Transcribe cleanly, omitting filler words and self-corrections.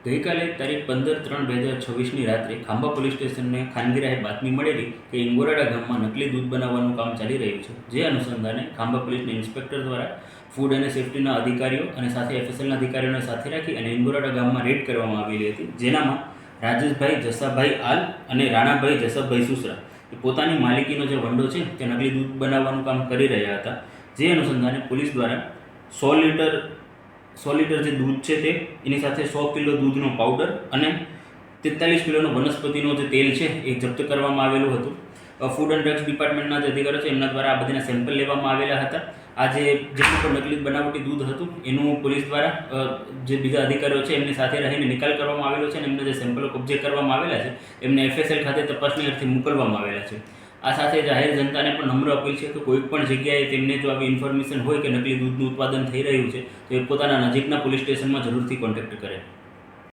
ગઈકાલે તારીખ 15/3/2026ની રાત્રે ખાંભા પોલીસ સ્ટેશનને ખાનગી રાહે બાતમી મળેલી કે ઇંગોરાડા ગામમાં નકલી દૂધ બનાવવાનું કામ ચાલી રહ્યું છે. જે અનુસંધાને ખાંભા પોલીસના ઇન્સ્પેક્ટર દ્વારા ફૂડ અને સેફ્ટીના અધિકારીઓ અને સાથે એફએસએલના અધિકારીઓને સાથે રાખી અને ઇંગોરાડા ગામમાં રેડ કરવામાં આવેલી હતી. જેનામાં રાજેશભાઈ જસાભાઈ આલ અને રાણાભાઈ જસભભાઈ સુસરા એ પોતાની માલિકીનો જે વંડો છે તે નકલી દૂધ બનાવવાનું કામ કરી રહ્યા હતા. જે અનુસંધાને પોલીસ દ્વારા 100 લીટર જે દૂધ છે તે એની સાથે 100 કિલો દૂધનો પાવડર અને 43 કિલોનો વનસ્પતિનો જે તેલ છે એ જપ્ત કરવામાં આવેલું હતું. ફૂડ એન્ડ ડ્રગ્સ ડિપાર્ટમેન્ટના જે અધિકારીઓ છે એમના દ્વારા આ બધાના સેમ્પલ લેવામાં આવેલા હતા. આ જે જેટલું પણ નકલી બનાવટી દૂધ હતું એનું પોલીસ દ્વારા જે બીજા અધિકારીઓ છે એમની સાથે રહીને નિકાલ કરવામાં આવેલો છે અને એમના જે સેમ્પલો કબજે કરવામાં આવેલા છે એમને એફએસએલ ખાતે તપાસની અર્થે મોકલવામાં આવેલા છે. આ સાથે જાહેર જનતાને પણ નમ્ર અપીલ છે કે કોઈ પણ જગ્યાએ તેમને જો આવી ઇન્ફોર્મેશન હોય કે નકલી દૂધનું ઉત્પાદન થઈ રહ્યું છે તો એ પોતાના નજીકના પોલીસ સ્ટેશનમાં જરૂરથી કોન્ટેક્ટ કરે.